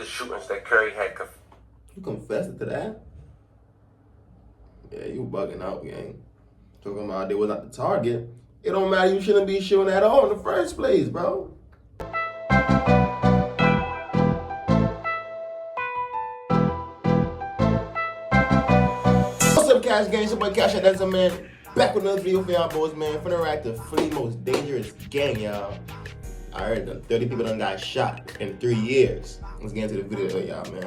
the shootings that Curry had. You confessed to that? Yeah, you bugging out, gang. Talking about they was not the target. It don't matter. You shouldn't be shooting at all in the first place, bro. What's up, Cash Gang? It's your boy Cashout. That's a man. Back with another video for y'all boys, man. Finna rack the Philly most dangerous gang, y'all. I heard that 30 people done got shot in 3 years. Let's get into the video, y'all, man.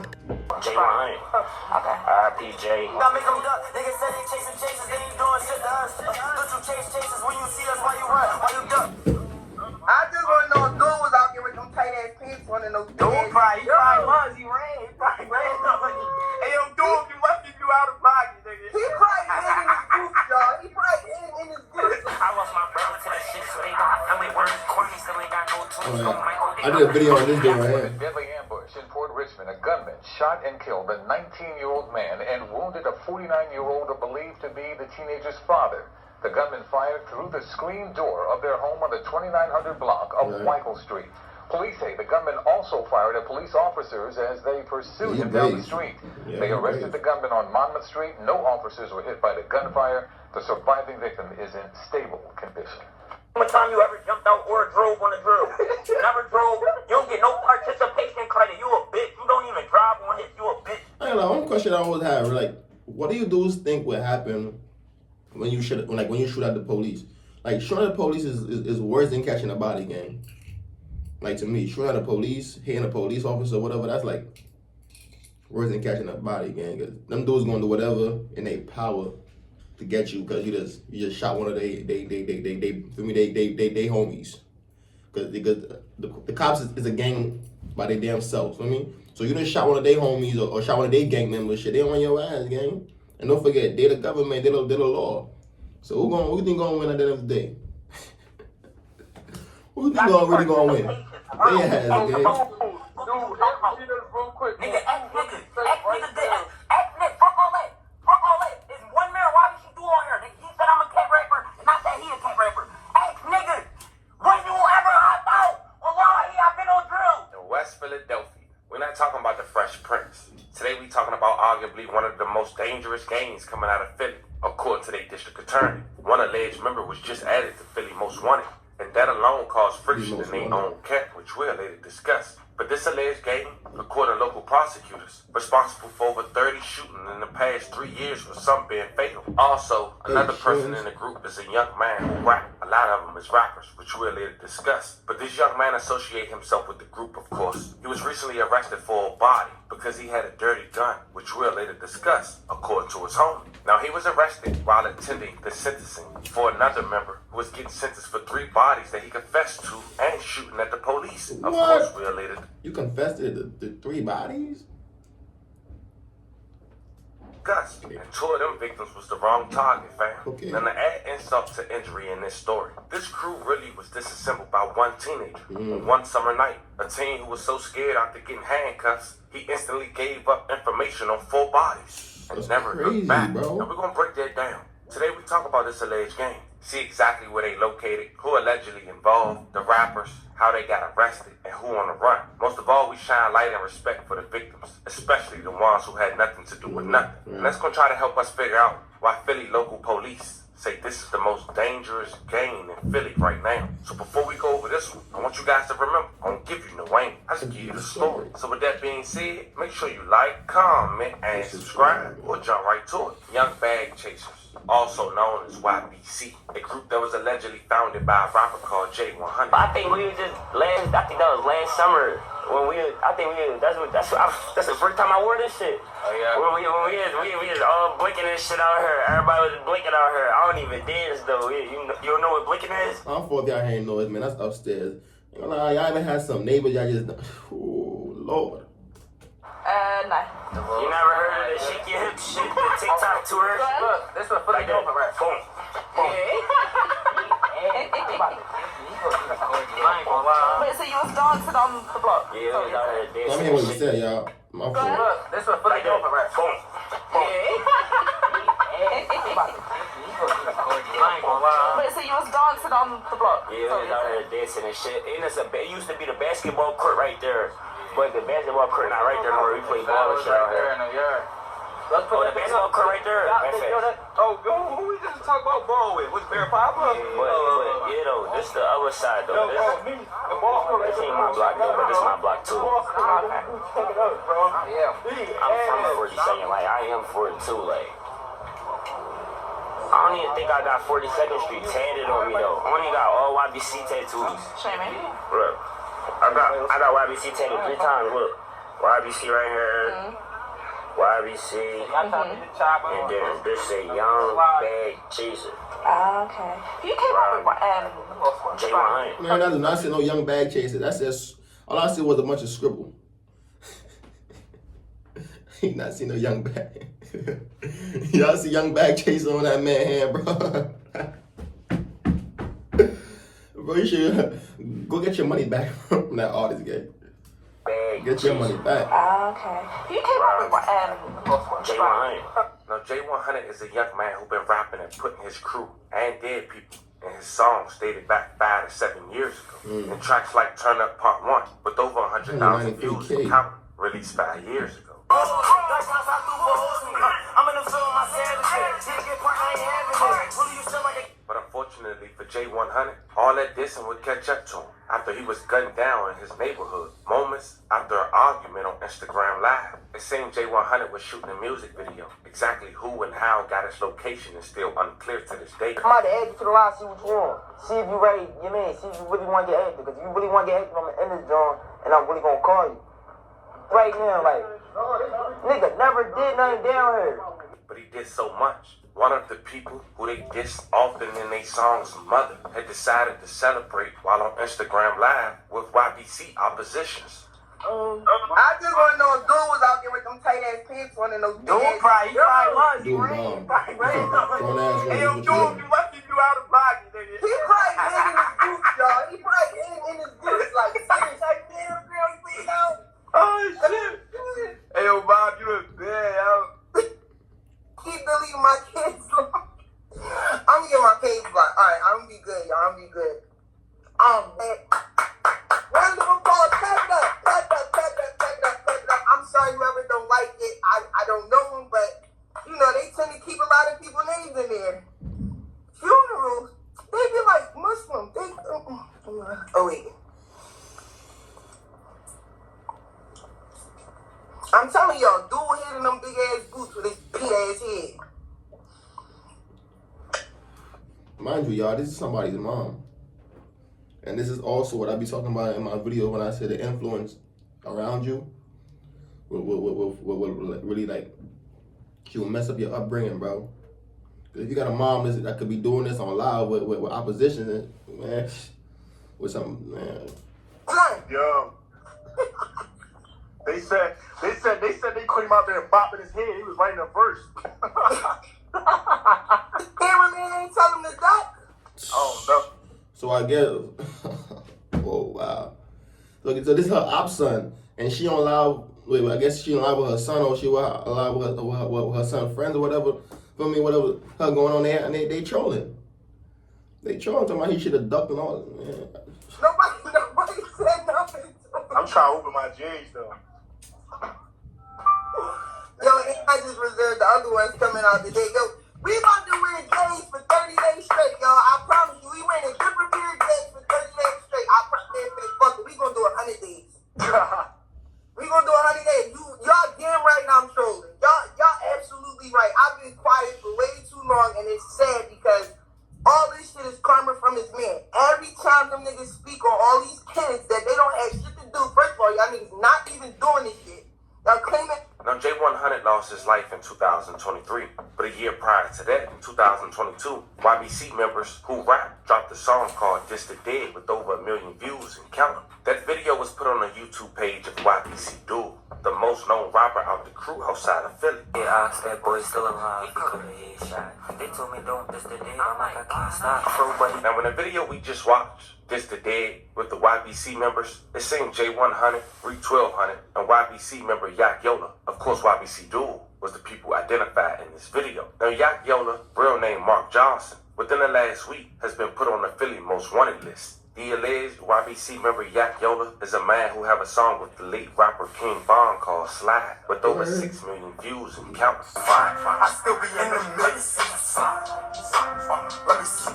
J1. Okay. RPJ. Now make them duck. Niggas said they chasing chases, they ain't doing shit to us. Don't you chase chases when you see us, why you run, why you duck? I just want to know if Dude was out there with them tight ass pants running those Dude probably was. He ran. He probably ran. Hey, yo, Dude, you must keep you out of pocket, nigga. He probably hid in his boots, y'all. He probably hid in his boots. I lost my brother to that shit, so they got family words. Courtney still ain't got no tools. I did a video on this dude right here. Deadly ambush in Fort Richmond. A gunman shot and killed a 19-year-old man and wounded a 49-year-old believed to be the teenager's father. The gunman fired through the screen door of their home on the 2900 block of Ybcdul Street. Police say the gunman also fired at police officers as they pursued him down the street. They arrested the gunman on Monmouth Street. No officers were hit by the gunfire. The surviving victim is in stable condition. How much time you ever jumped out or drove on a drill? You never drove. You don't get no participation credit. You a bitch. You don't even drive on it. You a bitch. I don't know. One question I always have, like, what do you dudes think would happen when you shoot, when you shoot at the police? Like, shooting at the police is worse than catching a body, gang. Like, to me, shooting at the police, hitting a police officer, whatever, that's like worse than catching a body, gang. Cause them dudes gonna do whatever in their power to get you, cause you just shot one of they homies. Cause the cops is a gang by their damn selves. You know what I mean? So you just shot one of their homies or shot one of their gang members. Shit, they on your ass, gang. And don't forget, they the government, they the law. So who you think gonna win at the end of the day? Who you think really gonna win? They ass, gang. Dude, real quick. Nigga, act nigga, fuck all that. Fuck all that. There's one man, why did she do all her? He said I'm a cat rapper, and I said he a cat rapper. Ask nigga, when you ever hop out? Wallahi, I've been on drill. In West Philadelphia, we're not talking about the Fresh Prince. Today we talking about arguably one of the most dangerous gangs coming out of Philly, according to their district attorney. One alleged member was just added to Philly Most Wanted, and that alone caused friction in their own camp, which we'll later discuss. But this alleged gang, according to local prosecutors, responsible for over 30 shootings in the past 3 years, with some being fatal. Also, another person in the group is a young man who rap. A lot of them is rappers, which we'll later discuss. But this young man associated himself with the group, of course. He was recently arrested for a body because he had a dirty gun, which we'll later discuss, according to his homie. Now, he was arrested while attending the sentencing for another member who was getting sentenced for 3 bodies that he confessed to and shooting at the police. Of course, we'll later. You confessed to the 3 bodies? Gus, and 2 of them victims was the wrong target, fam. Okay. And to add insult to injury in this story, this crew really was disassembled by one teenager on one summer night. A teen who was so scared after getting handcuffs, he instantly gave up information on 4 bodies and never looked back. Bro. And we're gonna break that down. Today we talk about this alleged gang, see exactly where they located, who allegedly involved, the rappers, how they got arrested, and who on the run. Most of all, we shine light and respect for the victims, especially the ones who had nothing to do with nothing. And that's gonna try to help us figure out why Philly local police say this is the most dangerous gang in Philly right now. So before we go over this one, I want you guys to remember, I don't give you no aim, I just give you the story. So with that being said, make sure you like, comment, and subscribe, or jump right to it. Young Bag Chasers, also known as YBC, a group that was allegedly founded by a rapper called J100. I think we was just that was last summer when that's the first time I wore this shit. Oh yeah. When we was all blinking this shit out here. Everybody was blinking out here. I don't even dance though. You don't know what blinking is? I'm for if y'all hearing noise, man. That's upstairs. You know, y'all even had some neighbors y'all just, oh Lord. No. You never heard of the shake your hips shit, the TikTok tour? Look, this was Philly dope, right? Boom. Wait, so you was dancing on the block? Yeah, we was out here dancing. Let me hear what you said, y'all. My fault. Look, this was Philly dope, right? Boom. Wait, so you was dancing on the block? Yeah, we was out here dancing and shit. And it used to be the basketball court right there. But the basketball court not right there, no, we play ball and shit out here. in the yard. Oh, the basketball court right there. Who we just talk about ball with? Was Bear Papa? But yeah, though, this the other side, though. This ain't my block, though, but this my block, too. I'm from 42nd, like, I am 42, like. I don't even think I got 42nd Street tatted on me, though. I only got all YBC tattoos. Look, I got YBC tattooed 3 times, look. YBC right here. YBC. And then this say Young Bag Chaser. Okay. You came up with J100. Man, I do not see no young bag chaser. That's just all I see was a bunch of scribble. He not see no young bag. Y'all see young bag chaser on that man hand, bro. Bro, you should go get your money back from that artist game. Get your money back. Okay. You came up with J100. Now, J100 is a young man who been rapping and putting his crew and dead people in his songs dated back 5 to 7 years ago. And tracks like Turn Up Part 1 with over 100,000 views and counting, released 5 years ago. I'm in the film, my savage. But unfortunately for J100, all that dissing would catch up to him after he was gunned down in his neighborhood, moments after an argument on Instagram Live. It seemed J100 was shooting a music video. Exactly who and how got its location is still unclear to this day. I'm about to add you to the line, see what you want. See if you ready, you mean, see if you really want to get active. Because if you really want to get active, I'm going to end this joint and I'm really going to call you. Right now, like, nigga never did nothing down here. But he did so much. One of the people who they diss often in their song's mother had decided to celebrate while on Instagram Live with YBC oppositions. I just want to know if Dude was out there with them tight ass pants on and those big ass. Probably was. Dude, mom. Don't ask Hey, me yo, what you Dude, want. you must be out of pocket, nigga. He probably hid in his boots, y'all. He probably hid in his boots, like, serious. Like, damn, girl, you bleed out. Oh, shit. Hey, yo, Bob, you look bad, yo. Keep deleting my kids. I'm gonna get my page blocked. Alright, I'm gonna be good, y'all. I'm gonna be good. Round of applause. Clap it up. Clap it up. Clap it up. Clap it up. Clap it up. I'm sorry whoever don't like it. I don't know them, but you know they tend to keep a lot of people's names in there. Funerals, they be like Muslim. They oh wait. I'm telling y'all, Dude hit in them big ass boots with his pit ass head. Mind you, y'all, this is somebody's mom. And this is also what I be talking about in my video when I say the influence around you will really, like, she will mess up your upbringing, bro. If you got a mom that could be doing this on live with opposition, man, with some, man. Yo. They said they put him out there and bopping his head. He was writing a verse. Cameraman ain't telling him to duck. Oh no. So I guess, oh wow. Look, so this is her op son, and she don't allow. Wait, I guess she don't allow with her son, or she will allow with her son's friends or whatever. For me, whatever her going on there, and they trolling. They trolling, talking about he should have ducked and all. Man. Nobody said nothing. I'm trying to open my J's though. Yo, I just reserved the other ones coming out today. Yo, we about to wear J's for 30 days straight, y'all. I promise you, we wearing a different pair of J's for 30 days straight. I promise, fuck it, we gonna do 100 days. We gonna do 100 days. Y'all damn right now I'm trolling. Y'all absolutely right. I've been quiet for way too long, and it's sad because all this shit is karma from his man. Every time them niggas speak on all these kids that they don't have shit to do, first of all, y'all niggas not even doing this shit. Y'all claiming. Now, J100 lost his life in 2023, but a year prior to that, in 2022, YBC members who rap dropped a song called This the Dead with over 1 million views and counting. That video was put on the YouTube page of Ybcdul, the most known rapper out the crew outside of Philly. They asked that boy still alive, he could have headshot. They told me don't, this the dead, I'm like, I can't stop, bro, but Now, in the video we just watched, This the Dead, with the YBC members, it seemed J100, Re1200, and YBC member Ybcdul. Of course, Ybcdul was the people identified in this video. Now, Ybcdul, real name Mark Johnson, within the last week has been put on the Philly Most Wanted list The alleged YBC member Ybcdul is a man who have a song with the late rapper King Von called Slide, with over 6 million views and counting. I still be in the mix. Let me see.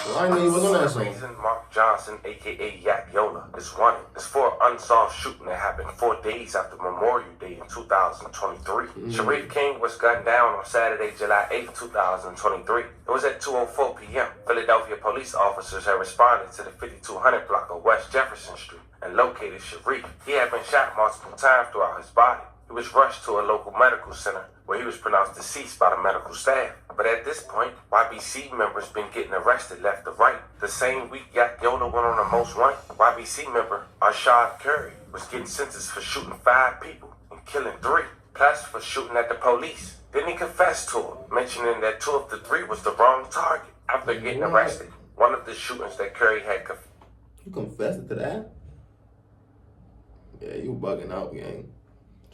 Well, I knew he was on that The song. reason Mark Johnson, aka Ybcdul, is running is for an unsolved shooting that happened 4 days after Memorial Day in 2023. Sharif King was gunned down on Saturday, July 8, 2023. It was at 2:04 p.m. Philadelphia police officers had responded to the 5200 block of West Jefferson Street and located Sharif. He had been shot multiple times throughout his body. He was rushed to a local medical center where he was pronounced deceased by the medical staff. But at this point, YBC members been getting arrested left to right. The same week Ybcdul went on the most wanted, YBC member Arshad Curry was getting sentenced for shooting 5 people and killing 3, plus for shooting at the police. Then he confessed to it, mentioning that 2 of the 3 was the wrong target. After getting arrested, one of the shootings that Curry had You confessed to that? Yeah, you bugging out, gang.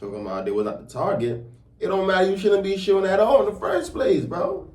Talking about they was not the target. It don't matter. You shouldn't be shooting at all in the first place, bro.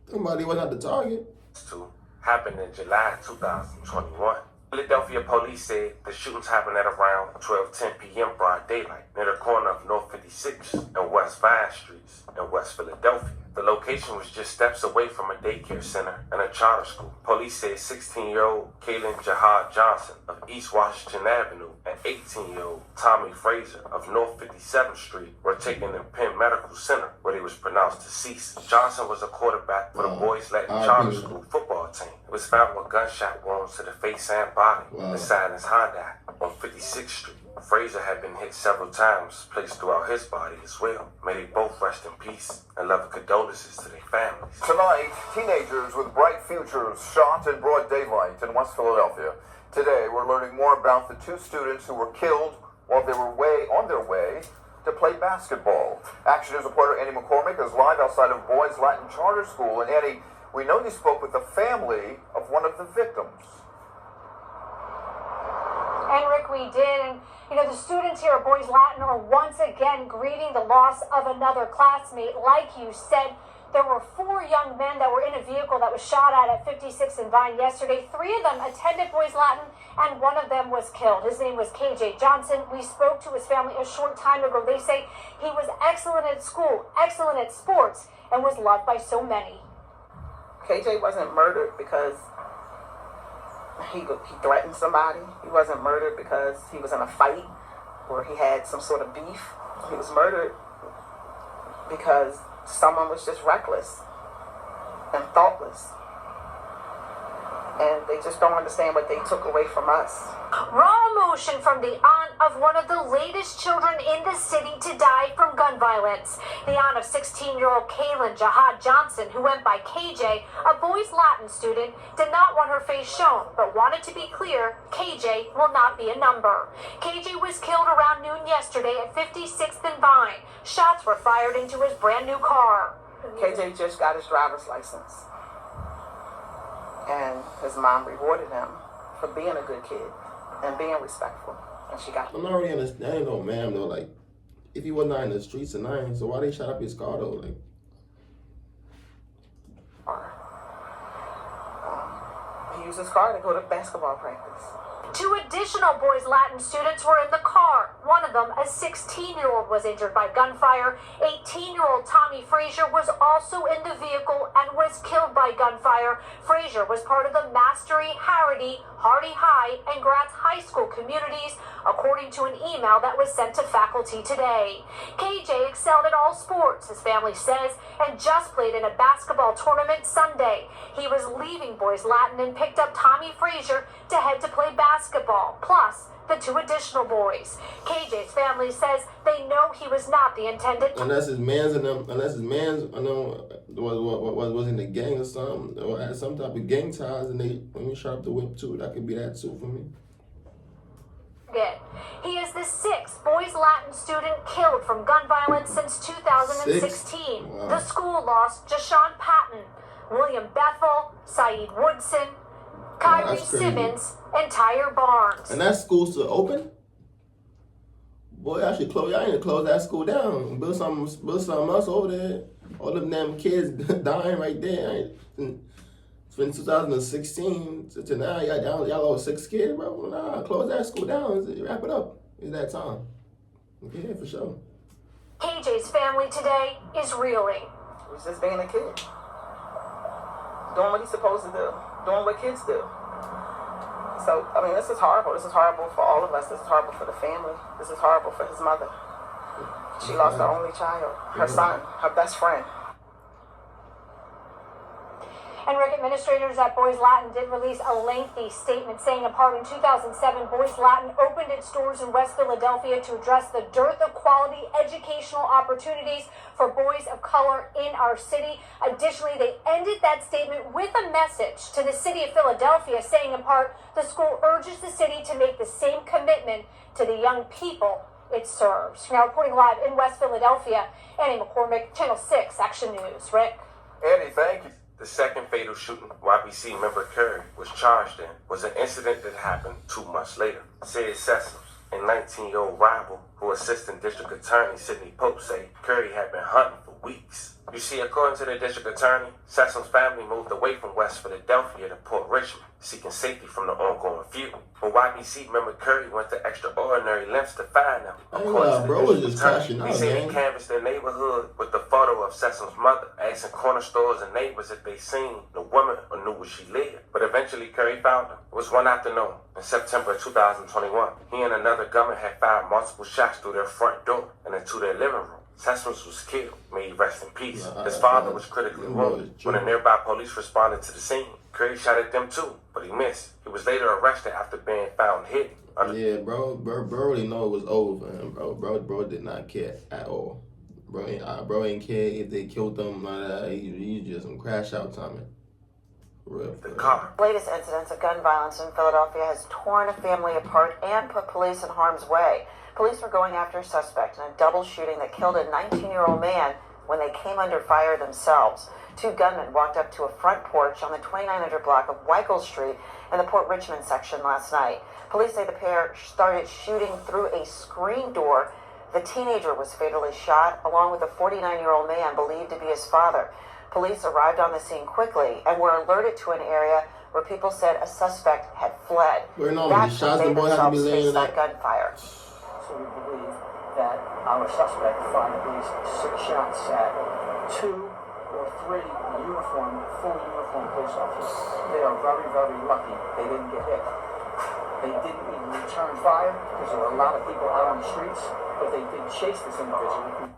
Talking about they was not the target. to happened in July 2021. Philadelphia police said the shootings happened at around 12:10 p.m. broad daylight near the corner of North 56 and West Vine Streets in West Philadelphia. The location was just steps away from a daycare center and a charter school. Police said 16-year-old Kaylin Jahad Johnson of East Washington Avenue and 18-year-old Tommy Frazier of North 57th Street were taken to Penn Medical Center where they was pronounced deceased. Johnson was a quarterback for the boys' Latin charter school football team. He was found with gunshot wounds to the face and body beside his Honda on 56th Street. Frazier had been hit several times, placed throughout his body as well. May they both rest in peace and love and condolences to their families. Tonight, teenagers with bright futures shot in broad daylight in West Philadelphia. Today, we're learning more about the 2 students who were killed while they were on their way to play basketball. Action News reporter Annie McCormick is live outside of Boys Latin Charter School. And Annie, we know you spoke with the family of one of the victims. And Rick, we did. And, you know, the students here at Boys Latin are once again grieving the loss of another classmate. Like you said, there were 4 young men that were in a vehicle that was shot at 56 and Vine yesterday. 3 of them attended Boys Latin, and one of them was killed. His name was KJ Johnson. We spoke to his family a short time ago. They say he was excellent at school, excellent at sports, and was loved by so many. KJ wasn't murdered because he threatened somebody. He wasn't murdered because he was in a fight or he had some sort of beef. He was murdered because someone was just reckless and thoughtless. And they just don't understand what they took away from us. Raw emotion from the aunt of one of the latest children in the city to die from gun violence. The aunt of 16-year-old Kaylin Jahad Johnson, who went by KJ, a Boys Latin student, did not want her face shown, but wanted to be clear, KJ will not be a number. KJ was killed around noon yesterday at 56th and Vine. Shots were fired into his brand new car. KJ just got his driver's license. And his mom rewarded him for being a good kid and being respectful. And she got I'm not really understanding though, ma'am, though, like, if he was not in the streets tonight, so why they shot up his car though? Like, he used his car to go to basketball practice. 2 additional Boys Latin students were in the car. One of them, a 16-year-old, was injured by gunfire. 18-year-old Tommy Frazier was also in the vehicle and was killed by gunfire. Frazier was part of the Mastery, Harrity, Hardy High, and Gratz High School communities, according to an email that was sent to faculty today. KJ excelled at all sports, his family says, and just played in a basketball tournament Sunday. He was leaving Boys Latin and picked up Tommy Frazier to head to play basketball, plus the 2 additional boys. KJ's family says they know he was not the intended. unless his man's was in the gang or something, or had some type of gang ties, and they when we shot up the whip too, that could be that too for me. He is the 6th Boys Latin student killed from gun violence since 2016. Wow. The school lost Jashawn Patton, William Bethel, Saeed Woodson, Kyrie that's crazy. Simmons, and Tyre Barnes. And that school's still open? Boy, I need to close that school down. Build something else over there. All them damn kids dying right there. From 2016 to now, y'all lost 6 kids, bro. Nah, close that school down. Wrap it up. It's that time. Yeah, for sure. KJ's family today is reeling. He was just being a kid. Doing what he's supposed to do. Doing what kids do. So, I mean, this is horrible. This is horrible for all of us. This is horrible for the family. This is horrible for his mother. She lost her only child, her son, her best friend. And Rick, administrators at Boys Latin did release a lengthy statement saying in part in 2007, Boys Latin opened its doors in West Philadelphia to address the dearth of quality educational opportunities for boys of color in our city. Additionally, they ended that statement with a message to the city of Philadelphia saying in part, the school urges the city to make the same commitment to the young people it serves. Now reporting live in West Philadelphia, Annie McCormick, Channel 6 Action News. Rick? Andy, thank you. The second fatal shooting YBC member Curry was charged in was an incident that happened 2 months later. Said Sessoms, a 19-year-old rival who Assistant District Attorney Sidney Pope say Curry had been hunting for weeks. You see, according to the district attorney, Sessom's family moved away from West Philadelphia to Port Richmond, seeking safety from the ongoing feud. But YBC member Curry went to extraordinary lengths to find them. Bro was just crashing out, He said man. he canvassed their neighborhood with the photo of Sessom's mother, asking corner stores and neighbors if they seen the woman or knew where she lived. But eventually Curry found her. It was one afternoon in September 2021. He and another gunman had fired multiple shots through their front door and into their living room. Sessoms was killed. May he rest in peace. His father was critically wounded. When the nearby police responded to the scene, Curry shot at them too, but he missed. He was later arrested after being found hidden. Yeah, bro already know it was over for him, bro. Bro did not care at all. Bro ain't care if they killed him. He just some crash out timing. The car. Latest incidents of gun violence in Philadelphia has torn a family apart and put police in harm's way. Police were going after a suspect in a double shooting that killed a 19-year-old man when they came under fire themselves. 2 gunmen walked up to a front porch on the 2900 block of Ybcdul Street in the Port Richmond section last night. Police say the pair started shooting through a screen door. The teenager was fatally shot, along with a 49-year-old man believed to be his father. Police arrived on the scene quickly and were alerted to an area where people said a suspect had fled. That's when they themselves faced that gunfire. So we believe that our suspect fired at least 6 shots at 2 or 3 full uniform police officers. They are very, very lucky they didn't get hit. They didn't even return fire because there were a lot of people out on the streets, but they did chase this individual.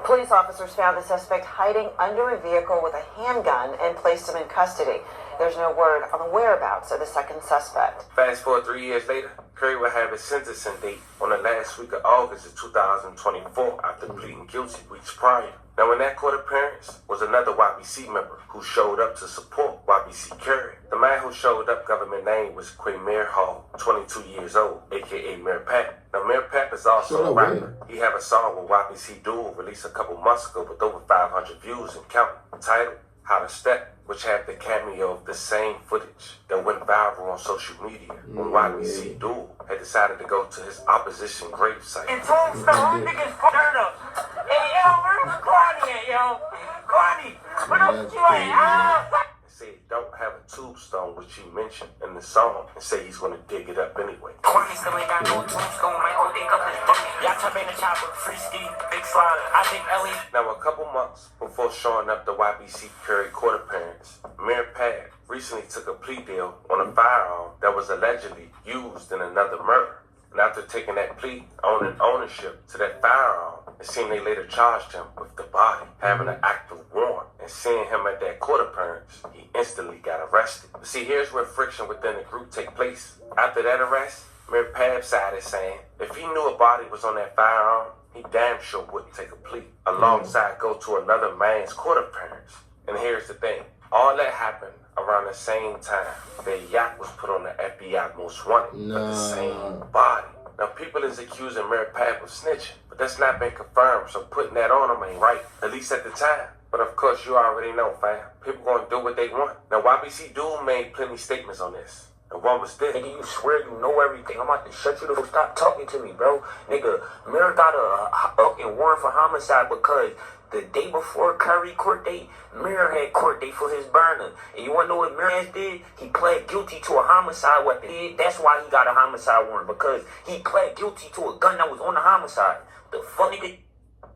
Police officers found the suspect hiding under a vehicle with a handgun and placed him in custody. There's no word on the whereabouts of the second suspect. Fast forward 3 years later, Curry will have his sentencing date on the last week of August of 2024 after pleading guilty weeks prior. Now, in that court appearance was another YBC member who showed up to support YBC Curry. The man who showed up, government name was Quamir Hall, 22 years old, aka Mayor Pap. Now, Mayor Pap is also a rapper. He had a song with Ybcdul released a couple months ago with over 500 views and counting, titled How to Step, which had the cameo of the same footage that went viral on social media when Ybcdul had decided to go to his opposition gravesite. And Tombstone, niggas dirt up. Hey, yo, where's Kwani at, yo? Kwani, what up you at? Said don't have a tombstone, which he mentioned in the song, and say he's gonna dig it up anyway. Kwani still ain't got no tombstone, my old day couple is bugging. Y'all tell me the chopper, free ski, big slider. I think Ellie. Now, a couple months before showing up the YBC Curry court appearance, Mayor Pad recently took a plea deal on a firearm that was allegedly used in another murder. And after taking that plea, owning ownership to that firearm, it seemed they later charged him with the body, having an active warrant, and seeing him at that court appearance, he instantly got arrested. But see, here's where friction within the group take place. After that arrest, Mayor Pab's side is saying if he knew a body was on that firearm, he damn sure wouldn't take a plea, alongside go to another man's court appearance. And here's the thing, all that happened around the same time that yacht was put on the FBI most wanted, but the same body. Now, people is accusing Mayor Pab of snitching, but that's not been confirmed, so putting that on him ain't right, at least at the time. But of course, you already know, fam. People gonna do what they want. Now, Ybcdul made plenty statements on this. And one was this. Nigga, you swear you know everything. I'm about to shut you the fuck. Stop talking to me, bro. Nigga, Mir got a warrant for homicide because the day before Curry court date, Mir had court date for his burner. And you wanna know what Mir did? He pled guilty to a homicide weapon. That's why he got a homicide warrant, because he pled guilty to a gun that was on the homicide. The fuck nigga?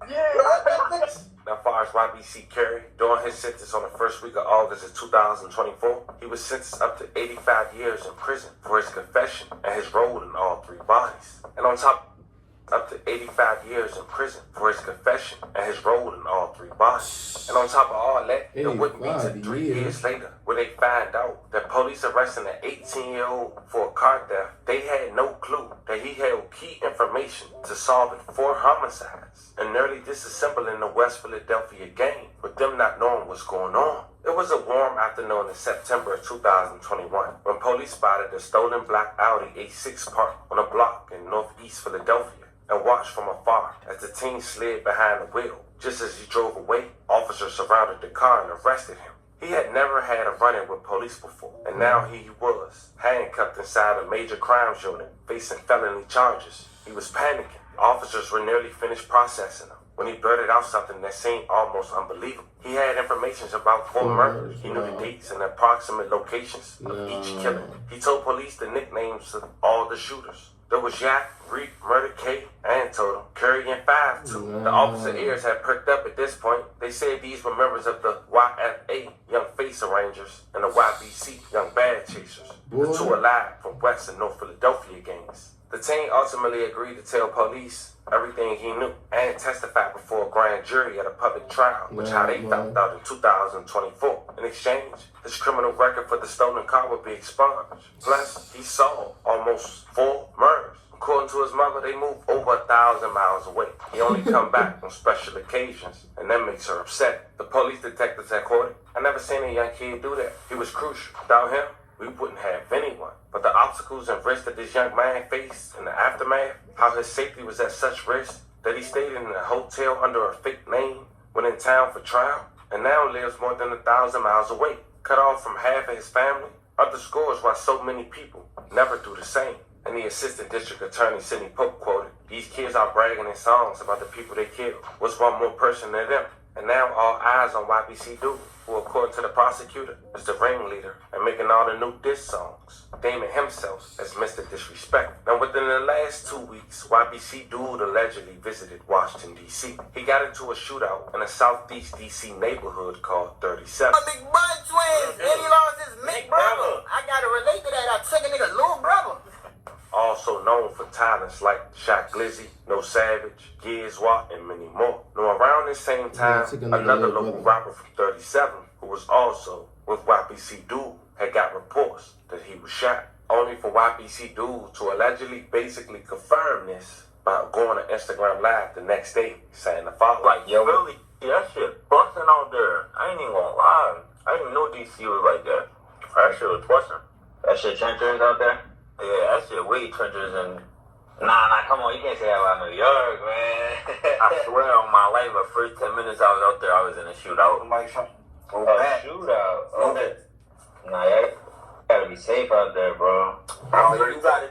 Now, as far as YBC Carey, during his sentence on the first week of August of 2024, he was sentenced up to 85 years in prison for his confession and his role in all three bodies. And on top, up to 85 years in prison for his confession and his role in all three bodies. And on top of all that, it wouldn't be till 3 years later where they find out that police arresting an 18-year-old for a car theft. They had no clue that he held key information to solving 4 homicides and nearly disassembling the West Philadelphia gang, with them not knowing what's going on. It was a warm afternoon in September of 2021 when police spotted a stolen black Audi A6 parked on a block in northeast Philadelphia and watched from afar as the teen slid behind the wheel. Just as he drove away, officers surrounded the car and arrested him. He had never had a run-in with police before, and now he was handcuffed inside a major crimes unit, facing felony charges. He was panicking. Officers were nearly finished processing him when he blurted out something that seemed almost unbelievable. He had information about 4 murders. He knew the dates and approximate locations of each killing. He told police the nicknames of all the shooters. There was Yak, Reek, Murder K, and Totem, Curry, and 5-2. The officer ears had perked up at this point. They said these were members of the YFA, Young Face Arrangers, and the YBC, Young Bad Chasers, the 2 alive from West and North Philadelphia gangs. The team ultimately agreed to tell police everything he knew and testified before a grand jury at a public trial, which how they found out in 2024. In exchange, his criminal record for the stolen car would be expunged. Plus, he saw almost 4 murders. According to his mother, they moved over 1,000 miles away. He only come back on special occasions, and that makes her upset. The police detectives had caught it. I never seen a young kid do that. He was crucial. Without him, we wouldn't have anyone. But the obstacles and risks that this young man faced in the aftermath, how his safety was at such risk that he stayed in a hotel under a fake name when in town for trial, and now lives more than 1,000 miles away, cut off from half of his family, underscores why so many people never do the same. And the assistant district attorney, Sidney Pope, quoted, "These kids are bragging in songs about the people they killed. What's one more person than them?" And now all eyes on Ybcdul, who according to the prosecutor is the ringleader and making all the new diss songs, naming himself as Mr. Disrespect. Now within the last 2 weeks, Ybcdul allegedly visited Washington, D.C. He got into a shootout in a southeast D.C. neighborhood called 37. My big bud twins, and he lost his big brother. I gotta relate to that. I took a nigga little brother. Also known for talents like Shaq Glizzy, No Savage, Gizwa, and many more. Now around this same time, another local rapper from 37, who was also with Ybcdul, had got reports that he was shot. Only for Ybcdul to allegedly basically confirm this by going to Instagram Live the next day, saying the following. Like, yo, really, that shit busting out there. I ain't even gonna lie. I didn't know DC was like that. That shit was busting. That shit trenches out there? Yeah, that shit way trenches and... Nah, come on, you can't say that about New York, man. I swear on my life, the first 10 minutes I was out there, I was in a shootout. Like something. Shootout? Okay. Nah, you gotta be safe out there, bro. Oh, you got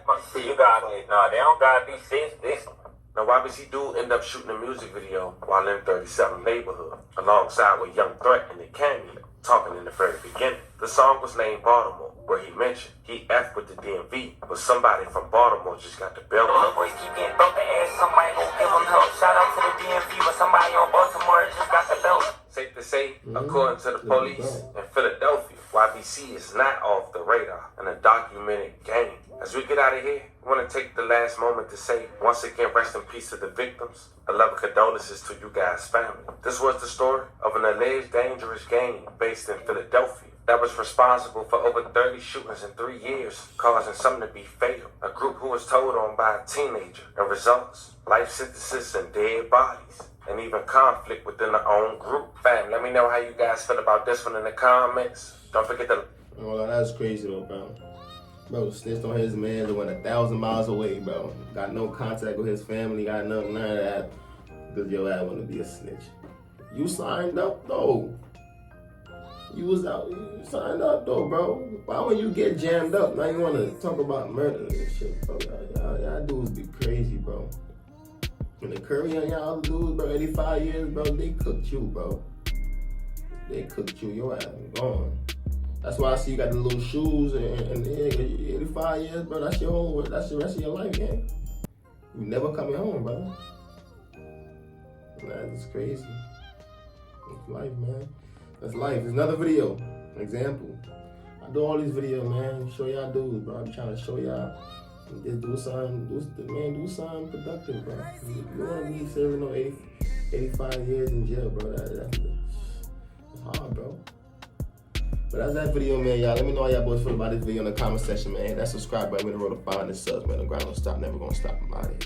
it. Nah, they don't gotta be safe. Now, Ybcdul ended up shooting a music video while in 37 neighborhood, alongside with Young Threat in the cameo, talking in the very beginning. The song was named Baltimore, where he mentioned he F with the DMV, but somebody from Baltimore just got the belt. Boys keep getting bumped ass, somebody gon' give them help. Shout out to the DMV, but somebody on Baltimore just got the belt. Safe to say, according to the police in Philadelphia, YBC is not off the radar in a documented gang. As we get out of here, I want to take the last moment to say, once again, rest in peace to the victims. A love and condolences to you guys' family. This was the story of an alleged dangerous gang based in Philadelphia that was responsible for over 30 shootings in 3 years, causing some to be fatal. A group who was told on by a teenager, and results, life sentences and dead bodies, and even conflict within their own group. Fam, let me know how you guys feel about this one in the comments. Don't forget to... Oh, that's crazy though, bro. Bro, snitched on his man that went 1,000 miles away, bro. Got no contact with his family, got none of that. Because your ass want to be a snitch. You signed up, though. You was out, you signed up though, bro. Why when you get jammed up, now you wanna talk about murder and shit, bro? Y'all dudes be crazy, bro. When the Curry and y'all dudes, bro, 85 years, bro, they cooked you, bro. They cooked you, your ass gone. That's why I see you got the little shoes and 85 years, bro, that's your whole, that's the rest of your life, man. You never coming home, brother. That's crazy. It's life, man. That's life. There's another video, an example. I do all these videos, man. Show y'all dudes, bro. I'm trying to show y'all. Just do something productive, bro. You don't want to be serving no 85 years in jail, bro. That's hard, bro. But that's that video, man, y'all. Let me know how y'all boys feel about this video in the comment section, man. Hit that subscribe button with the roll to 500 subs, man. The grind don't stop, never gonna stop. I'm out of here.